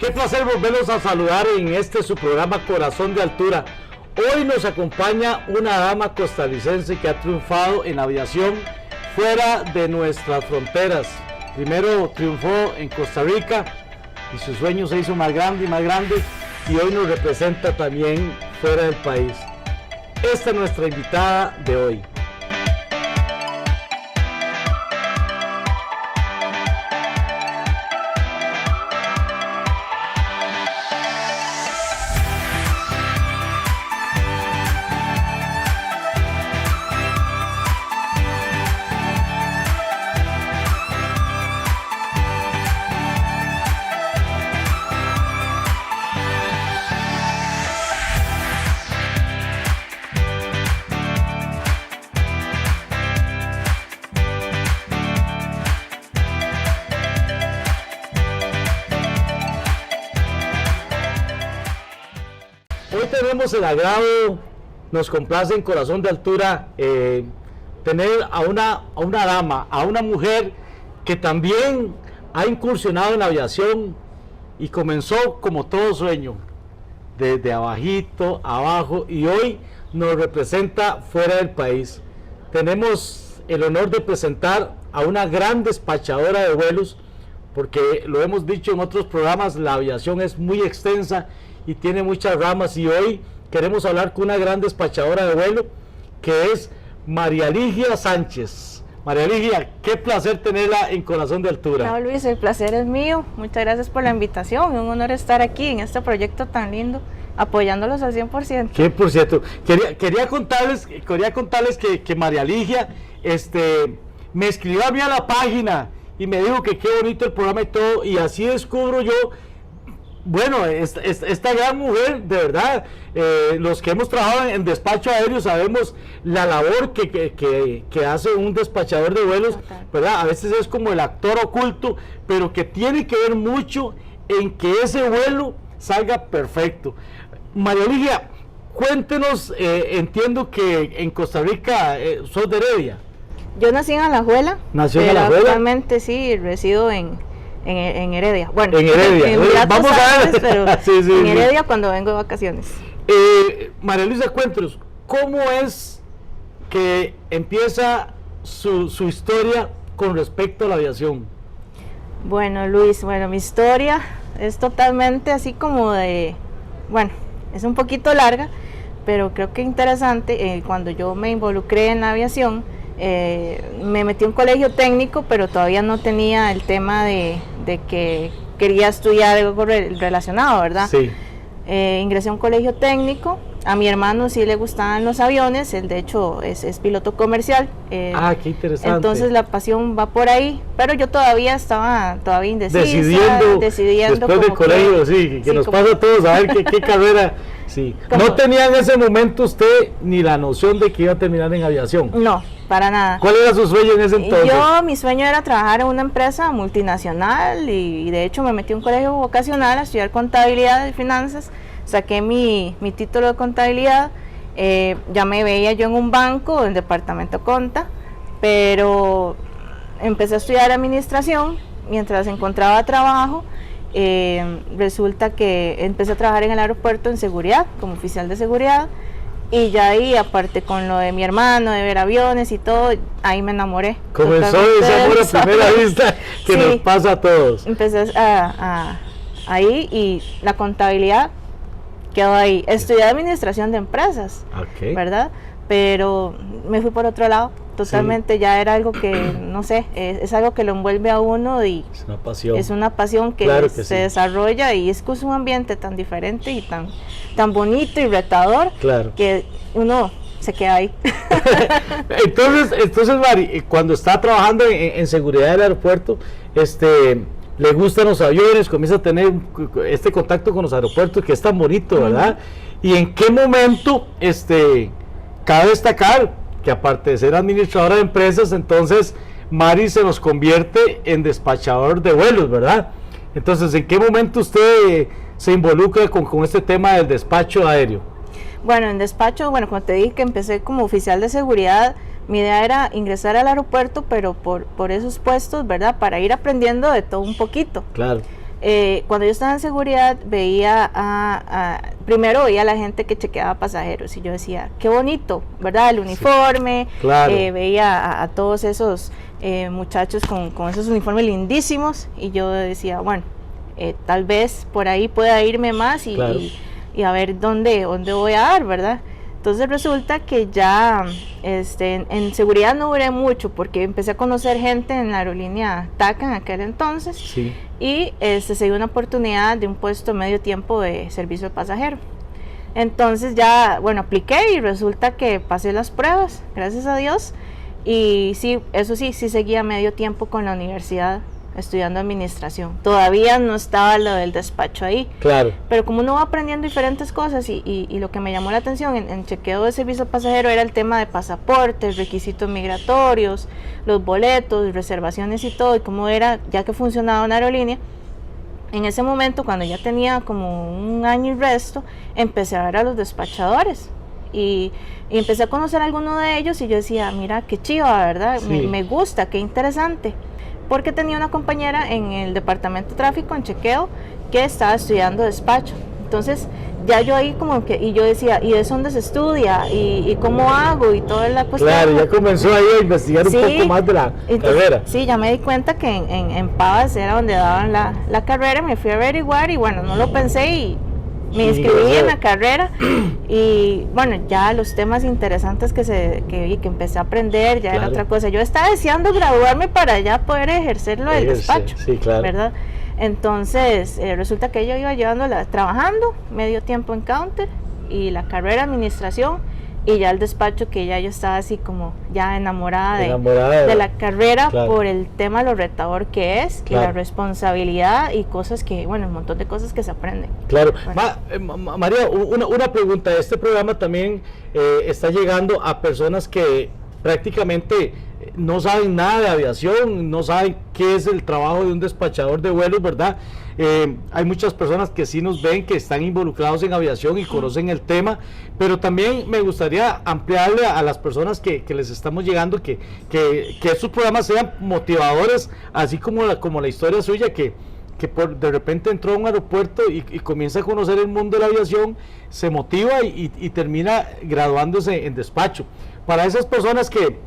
Qué placer volverlos a saludar en este su programa Corazón de Altura. Hoy nos acompaña una dama costarricense que ha triunfado en aviación fuera de nuestras fronteras. Primero triunfó en Costa Rica y su sueño se hizo más grande y hoy nos representa también fuera del país. Esta es nuestra invitada de hoy. Hoy tenemos el agrado, nos complace en Corazón de Altura tener a una dama, a una mujer que también ha incursionado en la aviación y comenzó como todo sueño, desde abajito, abajo, y hoy nos representa fuera del país. Tenemos el honor de presentar a una gran despachadora de vuelos, porque lo hemos dicho en otros programas, la aviación es muy extensa y tiene muchas ramas, y hoy queremos hablar con una gran despachadora de vuelo que es María Ligia Sánchez. María Ligia, qué placer tenerla en Corazón de Altura. No, Luis, el placer es mío. Muchas gracias por la invitación. Es un honor estar aquí en este proyecto tan lindo, apoyándolos al 100%. 100%. Quería contarles que María Ligia me escribió a mí a la página y me dijo que qué bonito el programa y todo, y así descubro yo. Bueno, esta gran mujer, de verdad, los que hemos trabajado en despacho aéreo sabemos la labor que hace un despachador de vuelos, ¿verdad? A veces es como el actor oculto, pero que tiene que ver mucho en que ese vuelo salga perfecto. María Ligia, cuéntenos, entiendo que en Costa Rica sos de Heredia. Yo nací en Alajuela, pero actualmente sí resido en Heredia. Bueno, en Heredia. Vamos a ver, pero sí, en Heredia cuando vengo de vacaciones. María Luisa, cuéntanos, ¿cómo es que empieza su historia con respecto a la aviación? Bueno, Luis, mi historia es totalmente así como es un poquito larga, pero creo que interesante. Cuando yo me involucré en la aviación, me metí a un colegio técnico, pero todavía no tenía el tema de que quería estudiar algo relacionado, ¿verdad? Sí. Ingresé a un colegio técnico A mi hermano sí le gustaban los aviones, él de hecho es piloto comercial. Qué interesante. Entonces la pasión va por ahí, pero yo todavía estaba indecisa. Decidiendo después del colegio, que nos pasa a todos, a ver qué carrera. Sí. ¿No tenía en ese momento usted ni la noción de que iba a terminar en aviación? No, para nada. ¿Cuál era su sueño en ese entonces? Mi sueño era trabajar en una empresa multinacional y de hecho me metí a un colegio vocacional a estudiar contabilidad y finanzas. Saqué mi título de contabilidad, ya me veía yo en un banco, en el departamento Conta, pero empecé a estudiar administración mientras encontraba trabajo. Resulta que empecé a trabajar en el aeropuerto en seguridad, como oficial de seguridad, y ya ahí, aparte con lo de mi hermano, de ver aviones y todo, ahí me enamoré. Comenzó ese amor a primera vista que nos pasa a todos. Empecé ahí y la contabilidad quedó ahí. Estudié administración de empresas, ¿verdad? Pero me fui por otro lado. Totalmente, ya era algo que, no sé, es algo que lo envuelve a uno y es una pasión. Es una pasión que, se desarrolla y es que es un ambiente tan diferente y tan bonito y retador que uno se queda ahí. entonces Mari, cuando está trabajando en seguridad del aeropuerto, le gustan los aviones, comienza a tener este contacto con los aeropuertos que es tan bonito, ¿verdad? ¿Y en qué momento, cabe destacar que aparte de ser administradora de empresas, entonces Mari se nos convierte en despachador de vuelos, ¿verdad? Entonces, ¿en qué momento usted se involucra con este tema del despacho aéreo? Bueno, en despacho, como te dije que empecé como oficial de seguridad, mi idea era ingresar al aeropuerto, pero por esos puestos, ¿verdad? Para ir aprendiendo de todo un poquito. Claro. Cuando yo estaba en seguridad primero veía a la gente que chequeaba pasajeros y yo decía, qué bonito, ¿verdad? El uniforme, veía a todos esos muchachos con esos uniformes lindísimos y yo decía, bueno, tal vez por ahí pueda irme más y a ver dónde voy a dar, ¿verdad? Entonces resulta que ya en seguridad no duré mucho porque empecé a conocer gente en la aerolínea TACA en aquel entonces y se dio una oportunidad de un puesto medio tiempo de servicio de pasajero. Entonces ya, apliqué y resulta que pasé las pruebas, gracias a Dios, y sí, eso sí seguía medio tiempo con la universidad estudiando administración. Todavía no estaba lo del despacho ahí. Claro. Pero como uno va aprendiendo diferentes cosas y lo que me llamó la atención en chequeo de servicio pasajero era el tema de pasaportes, requisitos migratorios, los boletos, reservaciones y todo, y cómo era, ya que funcionaba una aerolínea. En ese momento, cuando ya tenía como un año y resto, empecé a ver a los despachadores. Y empecé a conocer a alguno de ellos y yo decía, mira, qué chiva, ¿verdad? Me gusta, qué interesante. Porque tenía una compañera en el departamento de tráfico en chequeo que estaba estudiando despacho. Entonces ya yo ahí como que, y yo decía, ¿y de dónde se estudia? ¿Y cómo hago? Y toda la cuestión. Claro, ya comenzó ahí a investigar un poco más de la carrera. Sí, ya me di cuenta que en Pavas era donde daban la carrera, me fui a averiguar y no lo pensé y me inscribí en la carrera y ya los temas interesantes que vi, que empecé a aprender, ya era otra cosa. Yo estaba deseando graduarme para ya poder ejercerlo del despacho, ¿verdad? Entonces resulta que yo iba trabajando medio tiempo en counter y la carrera de administración y ya el despacho que ya yo estaba así como ya enamorada de la carrera por el tema, lo retador que es y la responsabilidad y cosas que, un montón de cosas que se aprenden. Claro. María, una pregunta, este programa también está llegando a personas que prácticamente no saben nada de aviación, no saben qué es el trabajo de un despachador de vuelos, ¿verdad? Hay muchas personas que sí nos ven, que están involucrados en aviación y conocen el tema, pero también me gustaría ampliarle a las personas que les estamos llegando, que estos programas sean motivadores, así como la historia suya, que de repente entró a un aeropuerto y comienza a conocer el mundo de la aviación, se motiva y termina graduándose en despacho. Para esas personas que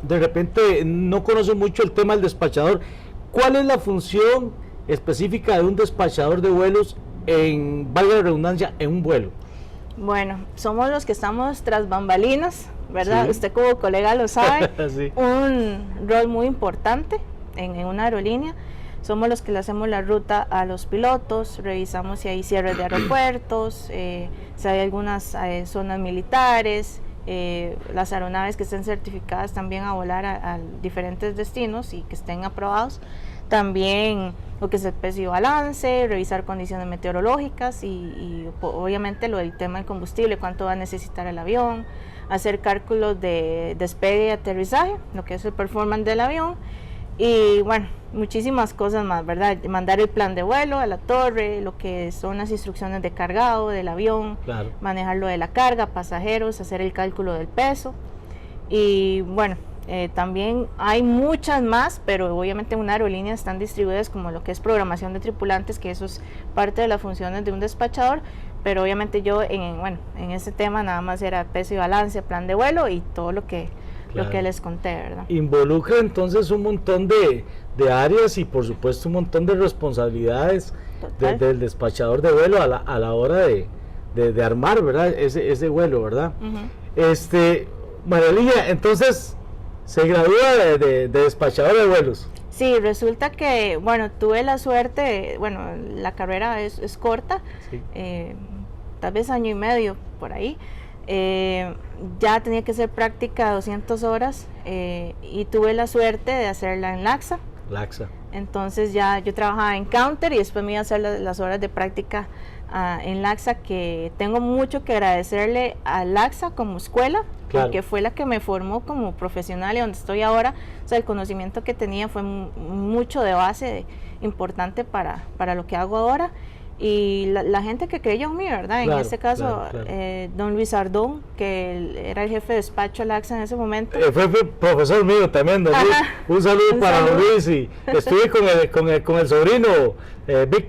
de repente no conocen mucho el tema del despachador, ¿cuál es la función específica de un despachador de vuelos valga la redundancia, en un vuelo? Bueno, somos los que estamos tras bambalinas, ¿verdad? Usted como colega lo sabe, un rol muy importante en una aerolínea. somos los que le hacemos la ruta a los pilotos, revisamos si hay cierres de aeropuertos, si hay algunas zonas militares, las aeronaves que estén certificadas también a volar a diferentes destinos y que estén aprobados. También lo que es el peso y balance, revisar condiciones meteorológicas y obviamente lo del tema del combustible, cuánto va a necesitar el avión, hacer cálculos de despegue y aterrizaje, lo que es el performance del avión y bueno, muchísimas cosas más, ¿verdad? Mandar el plan de vuelo a la torre, lo que son las instrucciones de cargado del avión, Claro. manejar lo de la carga, pasajeros, hacer el cálculo del peso y bueno, también hay muchas más, pero obviamente en una aerolínea están distribuidas como lo que es programación de tripulantes, que eso es parte de las funciones de un despachador, pero obviamente yo en este tema nada más era peso y balance, plan de vuelo y todo lo que les conté, ¿verdad? Involucra entonces un montón de áreas y por supuesto un montón de responsabilidades del despachador de vuelo a la hora de armar, ¿verdad? Ese vuelo, ¿verdad? María Ligia, entonces se gradúa de despachador de vuelos. Sí, resulta que, bueno, tuve la suerte, bueno, la carrera es corta, sí. Tal vez año y medio por ahí. Ya tenía que hacer práctica 200 horas y tuve la suerte de hacerla en LACSA. Entonces ya yo trabajaba en Counter y después me iba a hacer las horas de práctica en LACSA, que tengo mucho que agradecerle a LACSA como escuela, claro, porque fue la que me formó como profesional y donde estoy ahora. O sea, el conocimiento que tenía fue mucho de base importante para lo que hago ahora. Y la gente que creyó en mí, ¿verdad? Claro, en este caso, claro. Don Luis Ardón, que era el jefe de despacho de LACSA en ese momento. Fue profesor mío también, don Luis. Un saludo para don Luis. Y estuve con el sobrino,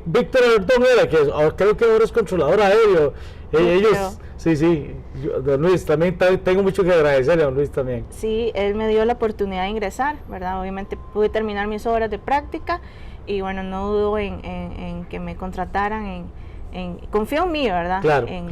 Víctor Ardón, que creo que ahora es controlador aéreo. Ellos, sí, don Luis, también tengo mucho que agradecerle a don Luis también. Sí, él me dio la oportunidad de ingresar, ¿verdad? Obviamente pude terminar mis horas de práctica. Y bueno, no dudo en que me contrataran, confío en mí, ¿verdad? Claro, en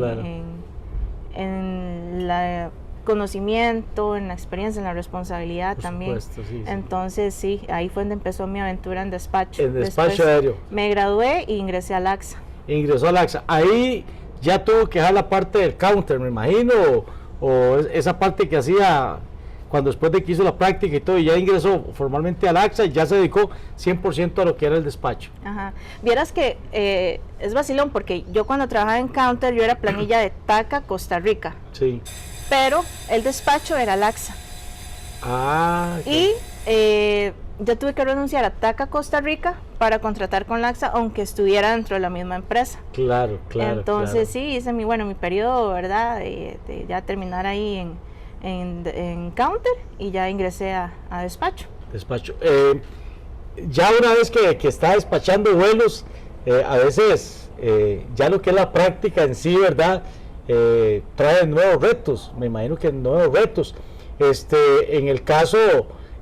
el conocimiento, en la experiencia, en la responsabilidad. Por también. Supuesto, sí. Entonces sí, ahí fue donde empezó mi aventura en despacho. En despacho aéreo. Me gradué y ingresé a LACSA. Ingresó a LACSA. Ahí ya tuvo que dejar la parte del counter, me imagino, o esa parte que hacía cuando después de que hizo la práctica y todo, y ya ingresó formalmente a LACSA y ya se dedicó 100% a lo que era el despacho. Ajá. Vieras que es vacilón, porque yo cuando trabajaba en Counter, yo era planilla de TACA, Costa Rica. Sí. Pero el despacho era LACSA. Ah. Okay. Y yo tuve que renunciar a TACA, Costa Rica, para contratar con LACSA, aunque estuviera dentro de la misma empresa. Claro. Entonces sí, hice mi periodo, ¿verdad? De ya terminar ahí en Counter y ya ingresé a despacho. Ya una vez que está despachando vuelos, a veces ya lo que es la práctica en sí, ¿verdad? Trae nuevos retos, me imagino que nuevos retos. En el caso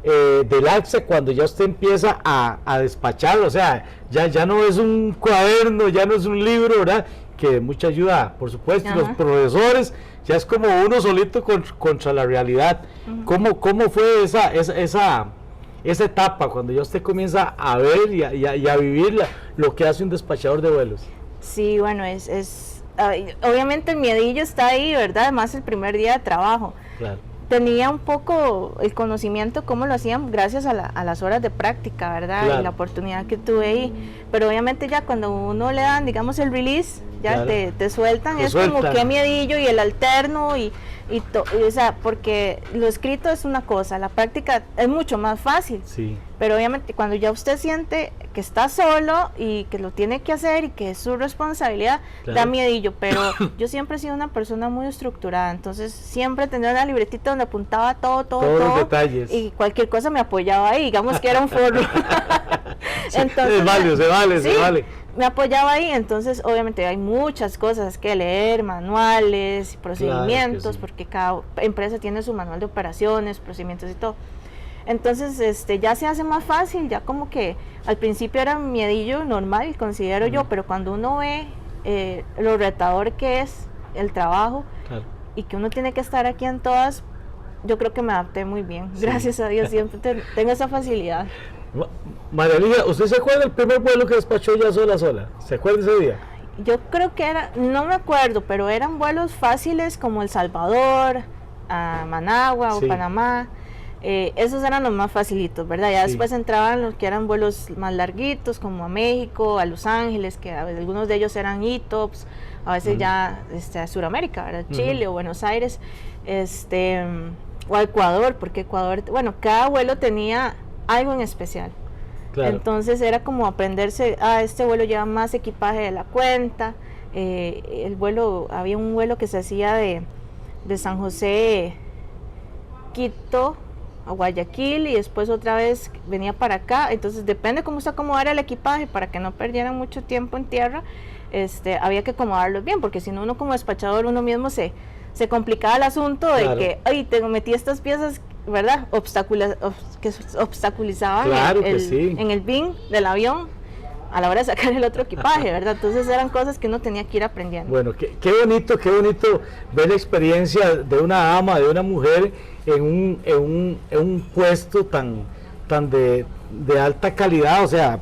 del LACSA, cuando ya usted empieza a despachar, o sea, ya no es un cuaderno, ya no es un libro, ¿verdad? Que de mucha ayuda, por supuesto, los profesores, ya es como uno solito contra la realidad. ¿Cómo fue esa etapa cuando ya usted comienza a ver y a vivir lo que hace un despachador de vuelos? Sí, bueno, obviamente el miedillo está ahí, ¿verdad? Además el primer día de trabajo. Claro. Tenía un poco el conocimiento cómo lo hacían gracias a las horas de práctica, ¿verdad? Claro. Y la oportunidad que tuve ahí. Pero obviamente ya cuando uno le dan, digamos, el release, ya claro, te sueltan, como que miedillo y el alterno o sea, porque lo escrito es una cosa, la práctica es mucho más fácil. Sí. Pero obviamente cuando ya usted siente que está solo y que lo tiene que hacer y que es su responsabilidad, claro, da miedillo. Pero yo siempre he sido una persona muy estructurada, entonces siempre tenía una libretita donde apuntaba todos los detalles. Y cualquier cosa me apoyaba ahí, digamos que era un foro. Entonces, se vale. Me apoyaba ahí, entonces obviamente hay muchas cosas que leer, manuales, procedimientos, claro, sí, porque cada empresa tiene su manual de operaciones, procedimientos y todo. Entonces ya se hace más fácil, ya como que al principio era un miedillo normal, considero yo, pero cuando uno ve lo retador que es el trabajo, claro, y que uno tiene que estar aquí en todas, yo creo que me adapté muy bien, sí, gracias a Dios, siempre tengo esa facilidad. María Ligia, ¿usted se acuerda del primer vuelo que despachó ya sola? ¿Se acuerda ese día? Yo creo que era, no me acuerdo, pero eran vuelos fáciles como El Salvador, a Managua Sí. o Panamá. Esos eran los más facilitos, ¿verdad? Ya Sí. después entraban los que eran vuelos más larguitos, como a México, a Los Ángeles, que algunos de ellos eran ETOPS, a veces ya a Sudamérica, ¿verdad? Chile o Buenos Aires, o a Ecuador, porque Ecuador, bueno, cada vuelo tenía algo en especial. Claro. Entonces era como aprenderse, este vuelo lleva más equipaje de la cuenta. El vuelo, había un vuelo que se hacía de San José, Quito, a Guayaquil, y después otra vez venía para acá. Entonces depende cómo se acomodara el equipaje para que no perdieran mucho tiempo en tierra. Había que acomodarlos bien, porque si no, uno como despachador, uno mismo se complicaba el asunto de Claro. que, ay, te metí estas piezas, ¿verdad? Que obstaculizaban Claro que sí. en el bin del avión a la hora de sacar el otro equipaje, ¿verdad? Entonces eran cosas que uno tenía que ir aprendiendo. Bueno, qué bonito ver la experiencia de una dama, de una mujer en un puesto tan de alta calidad, o sea,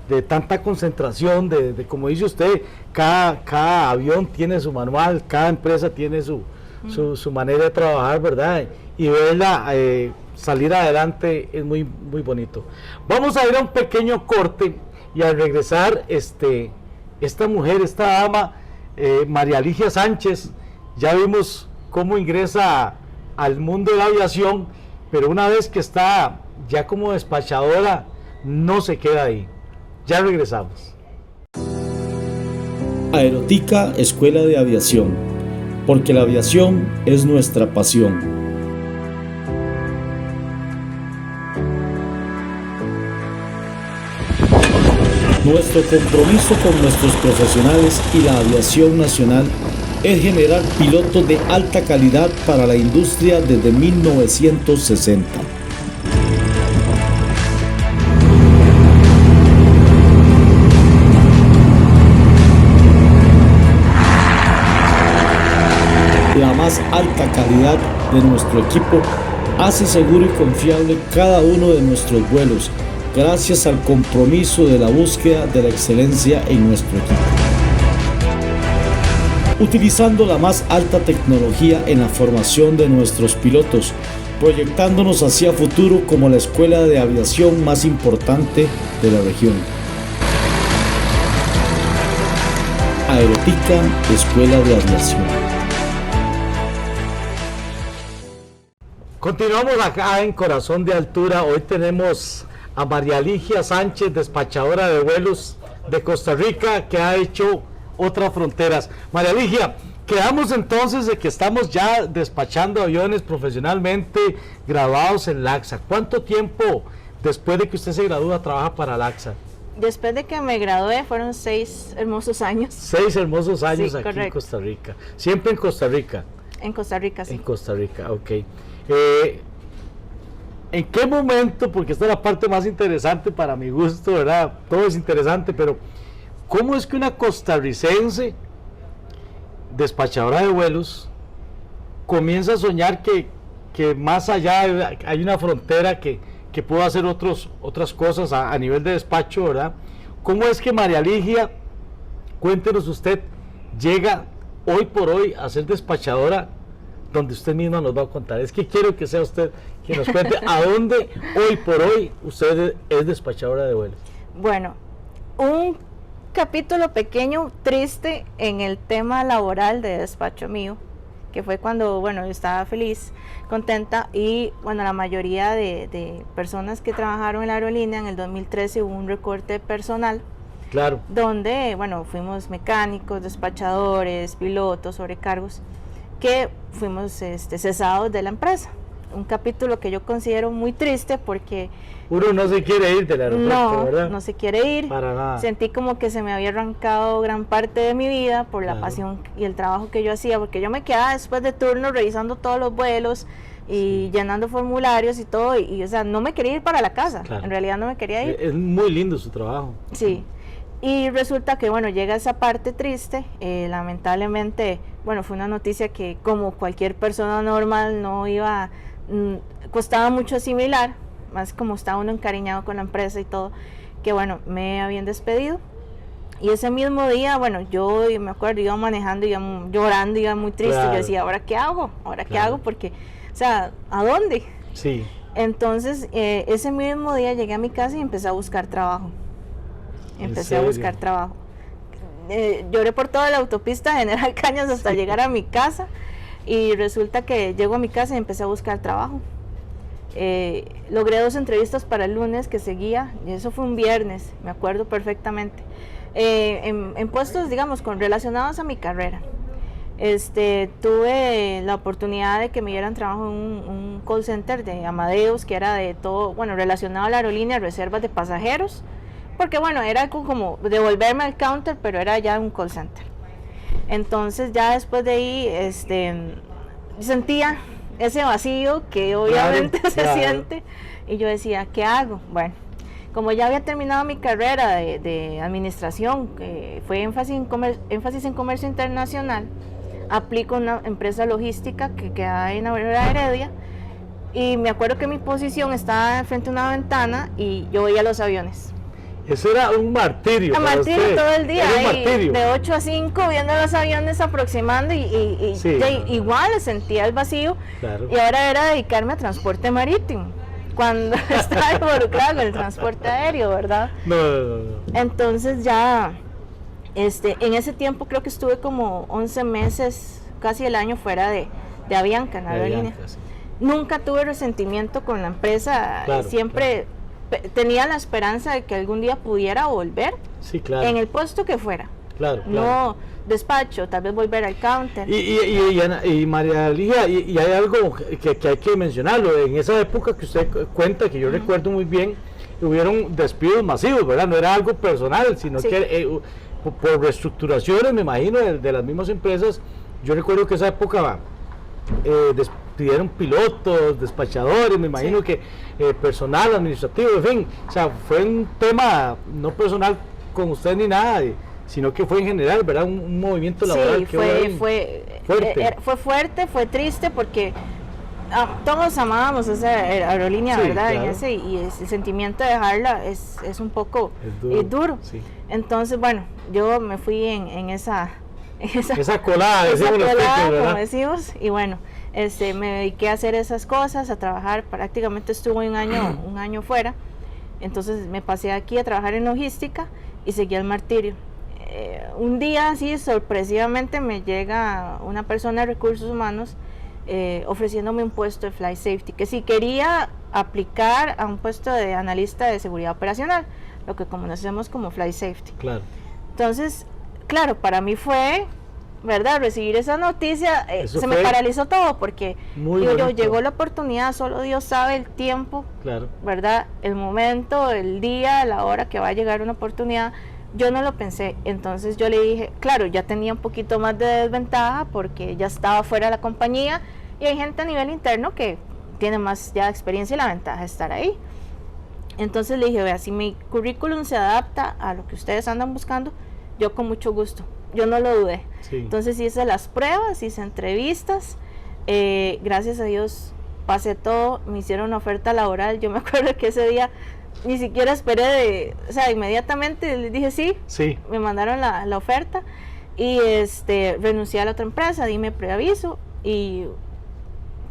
de tanta concentración, de como dice usted, cada avión tiene su manual, cada empresa tiene su manera de trabajar, ¿verdad? Y verla salir adelante es muy, muy bonito. Vamos a ir a un pequeño corte y al regresar, esta mujer, esta dama, María Ligia Sánchez, ya vimos cómo ingresa al mundo de la aviación, pero una vez que está ya como despachadora, no se queda ahí. Ya regresamos. Aerotica Escuela de Aviación, porque la aviación es nuestra pasión. Nuestro compromiso con nuestros profesionales y la aviación nacional es generar pilotos de alta calidad para la industria desde 1960. La más alta calidad de nuestro equipo hace seguro y confiable cada uno de nuestros vuelos, gracias al compromiso de la búsqueda de la excelencia en nuestro equipo. Utilizando la más alta tecnología en la formación de nuestros pilotos, proyectándonos hacia futuro como la escuela de aviación más importante de la región. Aerotica Escuela de Aviación. Continuamos acá en Corazón de Altura. Hoy tenemos a María Ligia Sánchez, despachadora de vuelos de Costa Rica, que ha hecho otras fronteras. María Ligia, quedamos entonces de que estamos ya despachando aviones profesionalmente, graduados en LACSA. ¿Cuánto tiempo después de que usted se gradúa trabaja para LACSA? Después de que me gradué fueron 6 hermosos años. 6 hermosos años, sí, aquí correcto. en Costa Rica. Siempre en Costa Rica. En Costa Rica, sí. En Costa Rica, ok. ¿En qué momento, porque esta es la parte más interesante para mi gusto, ¿verdad? Todo es interesante, pero ¿cómo es que una costarricense despachadora de vuelos comienza a soñar que más allá hay una frontera que pueda hacer otras cosas a nivel de despacho, ¿verdad? ¿Cómo es que María Ligia, cuéntenos usted, llega hoy por hoy a ser despachadora, donde usted misma nos va a contar? Es que quiero que sea usted quien nos cuente a dónde hoy por hoy usted es despachadora de vuelos. Bueno, un capítulo pequeño, triste en el tema laboral de despacho mío, que fue cuando, bueno, yo estaba feliz, contenta, y bueno, la mayoría de personas que trabajaron en la aerolínea en el 2013 hubo un recorte personal. Claro. Donde, bueno, fuimos mecánicos, despachadores, pilotos, sobrecargos, que fuimos cesados de la empresa. Un capítulo que yo considero muy triste porque uno no se quiere ir del aeropuerto, ¿verdad? No se quiere ir. Para nada. Sentí como que se me había arrancado gran parte de mi vida por la pasión y el trabajo que yo hacía, porque yo me quedaba después de turno revisando todos los vuelos y llenando formularios y todo, y o sea, no me quería ir para la casa. Claro. En realidad no me quería ir. Es muy lindo su trabajo. Sí. Y resulta que, bueno, llega esa parte triste, lamentablemente, bueno, fue una noticia que como cualquier persona normal no iba, costaba mucho asimilar, más como está uno encariñado con la empresa y todo, que bueno, me habían despedido. Y ese mismo día, bueno, yo me acuerdo, iba manejando, iba llorando, iba muy triste. Claro. Yo decía, ¿ahora qué hago? ¿Ahora qué Claro. hago? Porque, o sea, ¿a dónde? Sí. Entonces, ese mismo día llegué a mi casa y empecé a buscar trabajo. Empecé a serio? buscar trabajo. Lloré por toda la autopista General Cañas hasta llegar a mi casa, y resulta que llego a mi casa y empecé a buscar trabajo. Logré 2 entrevistas para el lunes que seguía, y eso fue un viernes, me acuerdo perfectamente, en puestos, digamos, relacionados a mi carrera. Tuve la oportunidad de que me dieran trabajo en un call center de Amadeus, que era de todo, bueno, relacionado a la aerolínea, reservas de pasajeros, porque bueno, era como devolverme al counter, pero era ya un call center. Entonces ya después de ahí, sentía ese vacío que obviamente Claro, se claro. siente, y yo decía, ¿qué hago? Bueno, como ya había terminado mi carrera de administración, que fue énfasis en comercio internacional, aplico a una empresa logística que queda en Aurora Heredia, y me acuerdo que mi posición estaba frente a una ventana y yo veía los aviones. Eso era un martirio. Un para martirio usted. todo el día, Era un ahí, martirio. de 8 a 5 viendo los aviones aproximando, y Sí, no. igual sentía el vacío. Claro. Y ahora era dedicarme a transporte marítimo, cuando estaba involucrada con el transporte aéreo, ¿verdad? No. Entonces ya, en ese tiempo creo que estuve como 11 meses, casi el año fuera de Avianca, en la aerolínea. Avianca, sí. Nunca tuve resentimiento con la empresa, Claro, siempre tenía la esperanza de que algún día pudiera volver Sí, claro. en el puesto que fuera. Claro, claro. No despacho, tal vez volver al counter. Y María Ligia, y hay algo que hay que mencionarlo. En esa época que usted cuenta, que yo recuerdo muy bien, hubieron despidos masivos, ¿verdad? No era algo personal, sino Sí. que por reestructuraciones, me imagino, de las mismas empresas. Yo recuerdo que esa época despidieron pilotos, despachadores, me imagino Sí. que personal, administrativo, en fin. O sea, fue un tema no personal con usted ni nada, sino que fue en general, ¿verdad? Un movimiento laboral Sí, que fue fuerte. fue fuerte, fue triste, porque todos amábamos esa aerolínea, Sí, ¿verdad? claro. Y el sentimiento de dejarla es un poco duro. Sí. Entonces, bueno, yo me fui en esa colada, esa decimos los colada, ticos, como ¿verdad? decimos, y bueno, me dediqué a hacer esas cosas, a trabajar. Prácticamente estuve un año fuera. Entonces me pasé aquí a trabajar en logística y seguí el martirio. Un día así sorpresivamente me llega una persona de recursos humanos ofreciéndome un puesto de flight safety, que si quería aplicar a un puesto de analista de seguridad operacional, lo que conocemos como flight safety. Claro. Entonces, claro, para mí fue, ¿verdad? Recibir esa noticia, Eso se me fue paralizó todo, porque muy digo yo, bonito. llegó la oportunidad, solo Dios sabe el tiempo, Claro. ¿verdad? El momento, el día, la hora que va a llegar una oportunidad. Yo no lo pensé, entonces yo le dije, claro, ya tenía un poquito más de desventaja porque ya estaba fuera de la compañía, y hay gente a nivel interno que tiene más ya experiencia y la ventaja de estar ahí. Entonces le dije, vea, si mi currículum se adapta a lo que ustedes andan buscando, yo con mucho gusto, yo no lo dudé. Sí. Entonces hice las pruebas, hice entrevistas, gracias a Dios pasé todo, me hicieron una oferta laboral. Yo me acuerdo que ese día ni siquiera esperé, o sea, inmediatamente les dije sí, Sí. me mandaron la oferta, y renuncié a la otra empresa, di mi preaviso, y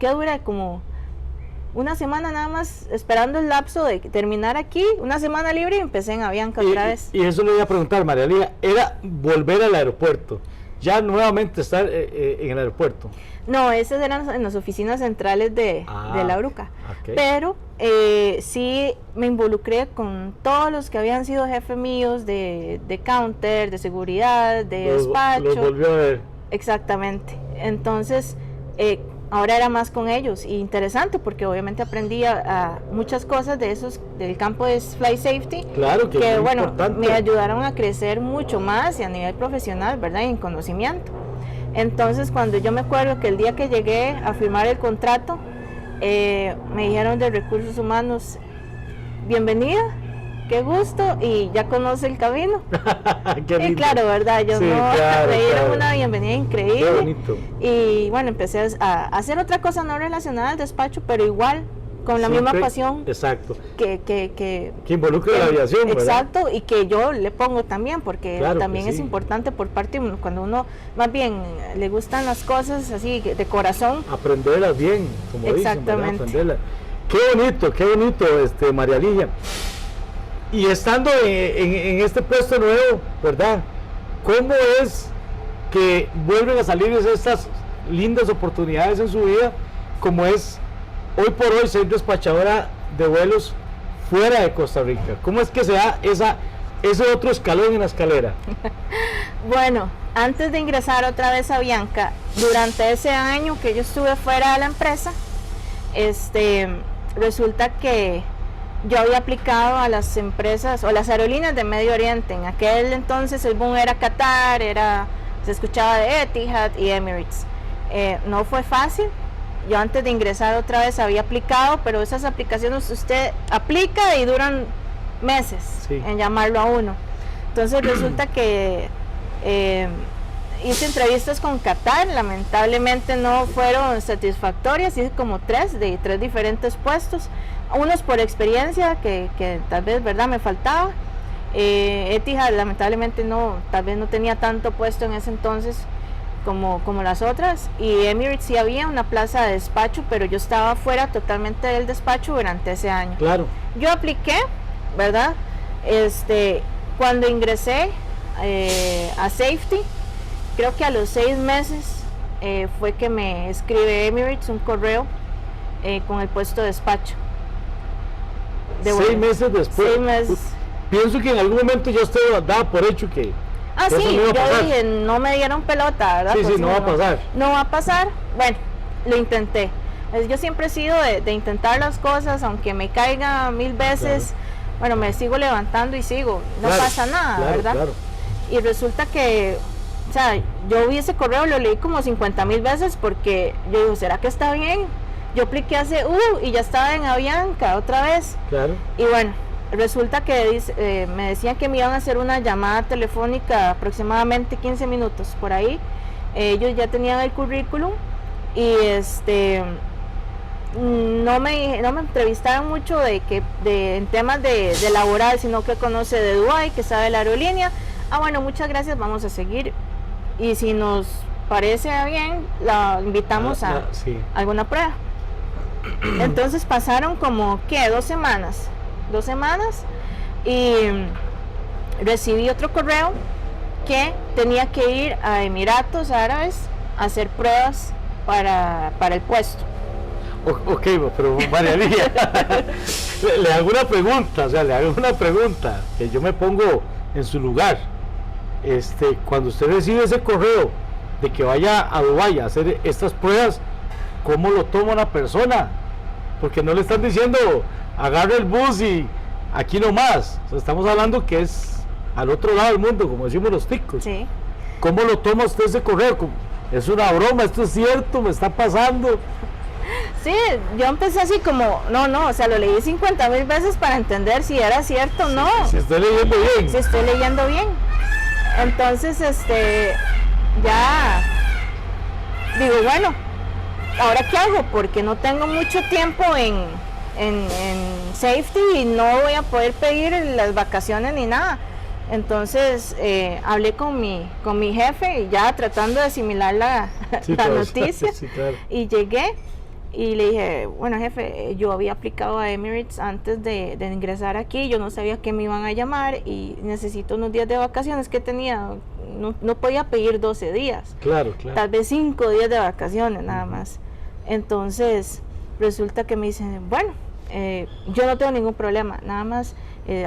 que duré como una semana nada más esperando el lapso de terminar aquí, una semana libre, y empecé en Avianca otra vez. Y eso le voy a preguntar, María Ligia, era volver al aeropuerto, ya nuevamente estar en el aeropuerto. No, esas eran en las oficinas centrales de la URUCA. Ok. Pero sí me involucré con todos los que habían sido jefes míos de counter, de seguridad, de despacho. Los volvió a ver. Exactamente. Entonces, ahora era más con ellos, y interesante porque obviamente aprendí muchas cosas de esos del campo de flight safety, Claro que es muy bueno, importante. me ayudaron a crecer mucho más y a nivel profesional, ¿verdad? Y en conocimiento. Entonces, cuando yo me acuerdo que el día que llegué a firmar el contrato, me dijeron de recursos humanos, bienvenida, qué gusto, y ya conoce el camino. Qué Y lindo. claro, ¿verdad? Yo Sí, no, claro, me dieron claro. una bienvenida increíble. Qué bonito. Y bueno, empecé a hacer otra cosa no relacionada al despacho, pero igual con la misma pasión exacto, que involucra la aviación, ¿verdad? Exacto, y que yo le pongo también, porque claro también es importante por parte de uno, cuando uno más bien le gustan las cosas así de corazón. Aprenderlas bien, como exactamente. dicen, ¿verdad? Aprenderlas. Qué bonito, María Ligia. Y estando en este puesto nuevo, ¿verdad? ¿Cómo es que vuelven a salir estas lindas oportunidades en su vida, como es hoy por hoy ser despachadora de vuelos fuera de Costa Rica? ¿Cómo es que se da ese otro escalón en la escalera? Bueno, antes de ingresar otra vez a Avianca, durante ese año que yo estuve fuera de la empresa, resulta que yo había aplicado a las empresas o las aerolíneas de Medio Oriente. En aquel entonces el boom era Qatar, se escuchaba de Etihad y Emirates. No fue fácil. Yo antes de ingresar otra vez había aplicado, pero esas aplicaciones usted aplica y duran meses en llamarlo a uno. Entonces resulta que hice entrevistas con Qatar, lamentablemente no fueron satisfactorias, hice como tres diferentes puestos, unos por experiencia que tal vez, ¿verdad?, me faltaba. Etihad lamentablemente tal vez no tenía tanto puesto en ese entonces como las otras, y Emirates sí había una plaza de despacho, pero yo estaba fuera totalmente del despacho durante ese año. Claro. Yo apliqué, ¿verdad? Cuando ingresé a Safety, creo que a los 6 meses fue que me escribe Emirates un correo con el puesto de despacho. 6 meses después. 6 meses. Pienso que en algún momento yo usted daba por hecho que sí, yo dije, no me dieron pelota, ¿verdad? Sí, no va a pasar. No va a pasar. Bueno, lo intenté. Yo siempre he sido de intentar las cosas, aunque me caiga 1000 veces. Claro. Bueno, me sigo levantando y sigo. No pasa nada, ¿verdad? Claro. Y resulta que, o sea, yo vi ese correo, lo leí como 50,000 veces, porque yo digo, ¿será que está bien? Yo apliqué hace, y ya estaba en Avianca otra vez. Claro. Y bueno, resulta que me decían que me iban a hacer una llamada telefónica aproximadamente 15 minutos por ahí. Ellos ya tenían el currículum y no me entrevistaron mucho en temas de laboral, sino que conoce de Dubái, que sabe la aerolínea. Bueno, muchas gracias, vamos a seguir, y si nos parece bien, la invitamos a alguna prueba. Entonces pasaron como, ¿qué? 2 semanas y recibí otro correo que tenía que ir a Emiratos Árabes a hacer pruebas para el puesto. Ok, pero María Ligia, le hago una pregunta, que yo me pongo en su lugar. Cuando usted recibe ese correo de que vaya a Dubái a hacer estas pruebas, ¿cómo lo toma una persona? Porque no le están diciendo agarre el bus y aquí nomás. O sea, estamos hablando que es al otro lado del mundo, como decimos los ticos. Sí. ¿Cómo lo toma usted ese correo? ¿Es una broma? ¿Esto es cierto? ¿Me está pasando? Sí, yo empecé así como, no, o sea, lo leí 50,000 veces para entender si era cierto o no. Si estoy leyendo bien. Si estoy leyendo bien. Entonces, ya digo, bueno, ¿ahora qué hago? Porque no tengo mucho tiempo en Safety y no voy a poder pedir las vacaciones ni nada. Entonces hablé con mi jefe, ya tratando de asimilar la noticia. Sí, claro. Y llegué y le dije, bueno, jefe, yo había aplicado a Emirates antes de ingresar aquí, yo no sabía que me iban a llamar y necesito unos días de vacaciones que tenía, no podía pedir 12 días. Claro. Tal vez 5 días de vacaciones nada más. Entonces resulta que me dicen, bueno, yo no tengo ningún problema, nada más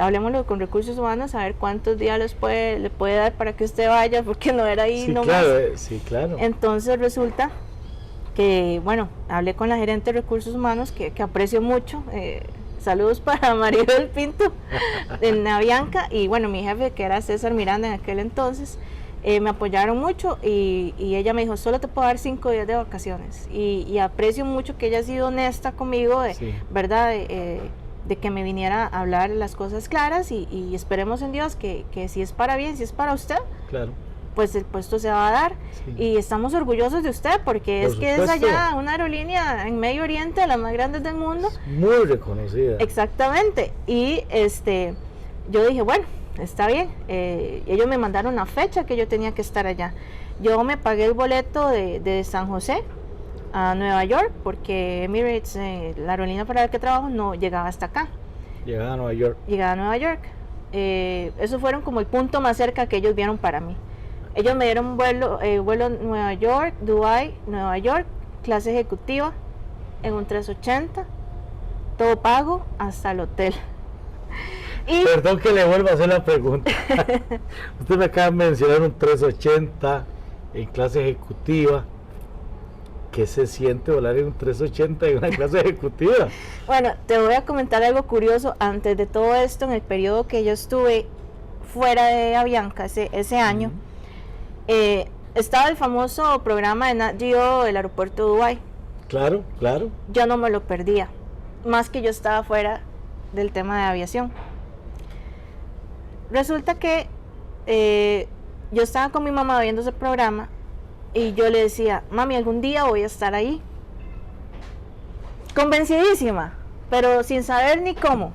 hablemoslo con recursos humanos a ver cuántos días le puede dar para que usted vaya, porque no era ahí nomás. Sí, claro. Entonces resulta que, bueno, hablé con la gerente de recursos humanos, que aprecio mucho, saludos para Maribel Pinto en Avianca, y bueno, mi jefe, que era César Miranda en aquel entonces, me apoyaron mucho y ella me dijo, solo te puedo dar 5 días de vacaciones, y aprecio mucho que ella ha sido honesta conmigo, ¿verdad? De que me viniera a hablar las cosas claras, y esperemos en Dios que si es para bien, si es para usted, claro, pues el puesto se va a dar. Sí. Y estamos orgullosos de usted porque Por es que es supuesto. allá una aerolínea en Medio Oriente, de las más grandes del mundo. Muy reconocida. Exactamente. Y yo dije, bueno, está bien. Ellos me mandaron una fecha que yo tenía que estar allá. Yo me pagué el boleto de San José a Nueva York porque Emirates, la aerolínea para la que trabajo, no llegaba hasta acá. Llegaba a Nueva York. Llegaba a Nueva York. Eso fueron como el punto más cerca que ellos vieron para mí. Ellos me dieron vuelo Nueva York, Dubái, Nueva York, clase ejecutiva en un 380, todo pago hasta el hotel. Y Perdón que le vuelva a hacer la pregunta. Usted me acaba de mencionar un 380 en clase ejecutiva. ¿Qué se siente volar en un 380 en una clase ejecutiva? bueno, te voy a comentar algo curioso. Antes de todo esto, en el periodo que yo estuve fuera de Avianca ese año, estaba el famoso programa de Nat Geo del aeropuerto de Dubái. Claro, claro. Yo no me lo perdía, más que yo estaba fuera del tema de aviación. Resulta que yo estaba con mi mamá viendo ese programa y yo le decía, mami, algún día voy a estar ahí. Convencidísima, pero sin saber ni cómo.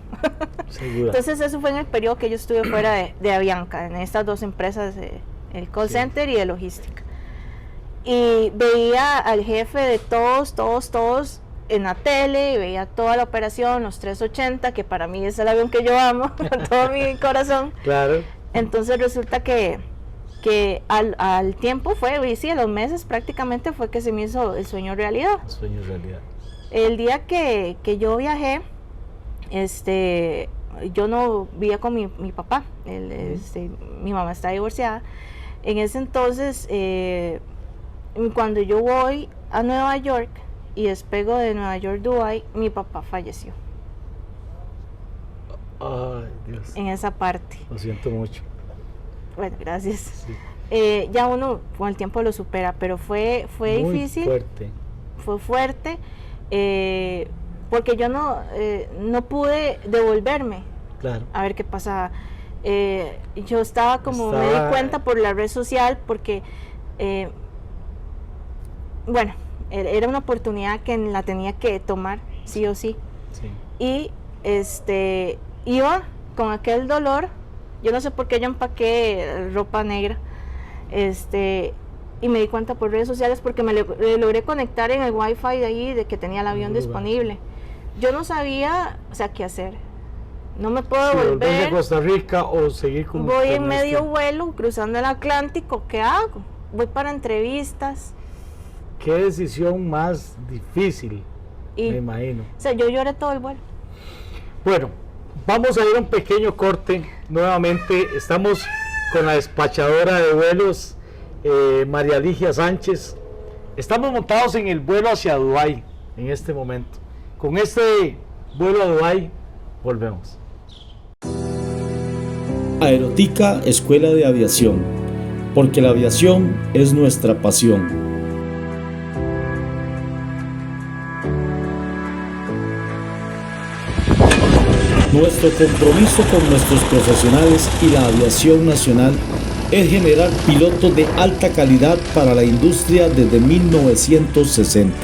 Segura. Entonces eso fue en el periodo que yo estuve fuera de Avianca, en estas dos empresas, el call center y de logística. Y veía al jefe de todos en la tele, y veía toda la operación, los 380, que para mí es el avión que yo amo con todo mi corazón. Claro. Entonces resulta que al tiempo fue, y sí, a los meses prácticamente fue que se me hizo el sueño realidad. Sueño realidad. El día que yo viajé, yo no vivía con mi papá, mi mamá está divorciada. En ese entonces, cuando yo voy a Nueva York y despego de Nueva York, Dubái, mi papá falleció Ay, Dios. en esa parte. Lo siento mucho. Bueno, gracias. Sí. Ya uno con el tiempo lo supera, pero fue Muy difícil, fuerte. fue fuerte, porque yo no pude devolverme Claro. a ver qué pasaba. Yo estaba me di cuenta por la red social, porque bueno, era una oportunidad que la tenía que tomar sí o sí. Sí. Y iba con aquel dolor. Yo no sé por qué yo empaqué ropa negra, y me di cuenta por redes sociales porque me logré conectar en el wifi de ahí, de que tenía el avión disponible. Yo no sabía, o sea, qué hacer. No me puedo volver volver. a Costa Rica o seguir con Voy en medio vuelo cruzando el Atlántico. ¿Qué hago? Voy para entrevistas. Qué decisión más difícil, Y, me imagino. o sea, yo lloré todo el vuelo. Bueno, vamos a ir a un pequeño corte. Nuevamente estamos con la despachadora de vuelos, María Ligia Sánchez. Estamos montados en el vuelo hacia Dubái en este momento. Con este vuelo a Dubái volvemos. Aerotica Escuela de Aviación, porque la aviación es nuestra pasión. Nuestro compromiso con nuestros profesionales y la aviación nacional es generar pilotos de alta calidad para la industria desde 1960.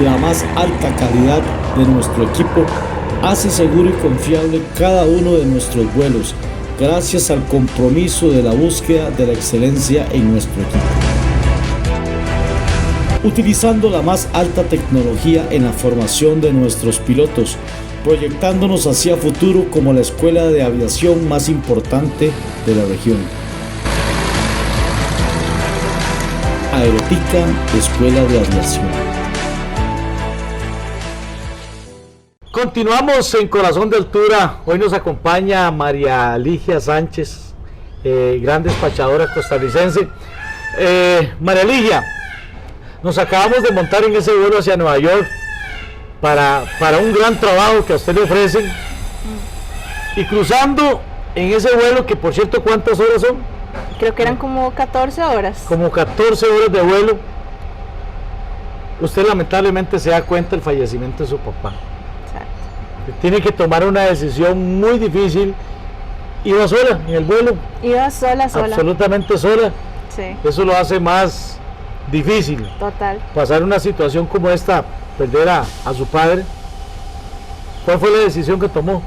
La más alta calidad de nuestro equipo hace seguro y confiable cada uno de nuestros vuelos, gracias al compromiso de la búsqueda de la excelencia en nuestro equipo. Utilizando la más alta tecnología en la formación de nuestros pilotos, proyectándonos hacia futuro como la escuela de aviación más importante de la región. Aerotica Escuela de Aviación. Continuamos en Corazón de Altura. Hoy nos acompaña María Ligia Sánchez, gran despachadora costarricense. María Ligia, nos acabamos de montar en ese vuelo hacia Nueva York para un gran trabajo que a usted le ofrecen. Y cruzando en ese vuelo, que por cierto, ¿cuántas horas son? Creo que eran como 14 horas. Como 14 horas de vuelo. usted lamentablemente se da cuenta del fallecimiento de su papá. Exacto. Tiene que tomar una decisión muy difícil. Iba sola en el vuelo. Iba sola. Absolutamente sola. Sí. Eso lo hace más difícil. Total. Pasar una situación como esta, perder a su padre. ¿Cuál fue la decisión que tomó?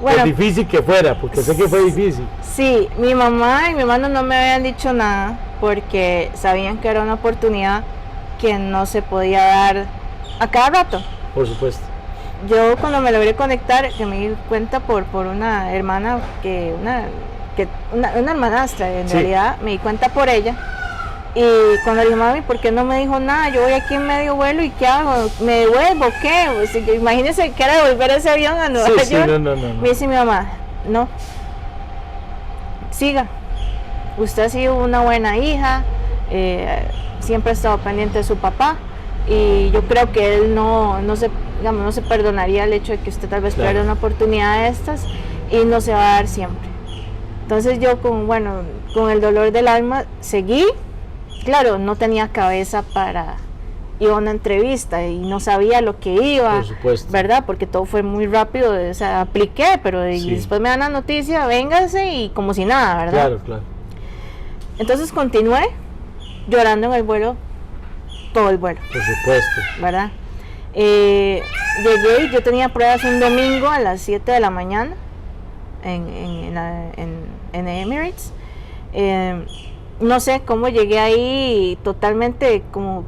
Bueno, Por difícil que fuera, porque sé que fue difícil. Sí, mi mamá y mi hermano no me habían dicho nada porque sabían que era una oportunidad que no se podía dar a cada rato. Por supuesto. Yo cuando me logré conectar, que me di cuenta por una hermana, una hermanastra en realidad, me di cuenta por ella. Y cuando le dije, mami, ¿por qué no me dijo nada? Yo voy aquí en medio vuelo y ¿qué hago? ¿Me devuelvo? ¿Qué? Pues, imagínese que era devolver ese avión a Nueva York. No. Me dice mi mamá, no, siga. Usted ha sido una buena hija, siempre ha estado pendiente de su papá. Y yo creo que él no se perdonaría el hecho de que usted tal vez pierda una oportunidad de estas y no se va a dar siempre. Entonces yo con el dolor del alma seguí. Claro, no tenía cabeza para ir a una entrevista y no sabía lo que iba, por supuesto, ¿verdad? Porque todo fue muy rápido, o sea, apliqué, pero y después me dan la noticia, véngase y como si nada, ¿verdad? Claro. Entonces continué llorando en el vuelo, todo el vuelo. Por supuesto. ¿Verdad? Llegué, yo tenía pruebas un domingo a las 7 de la mañana en Emirates. No sé cómo llegué ahí totalmente como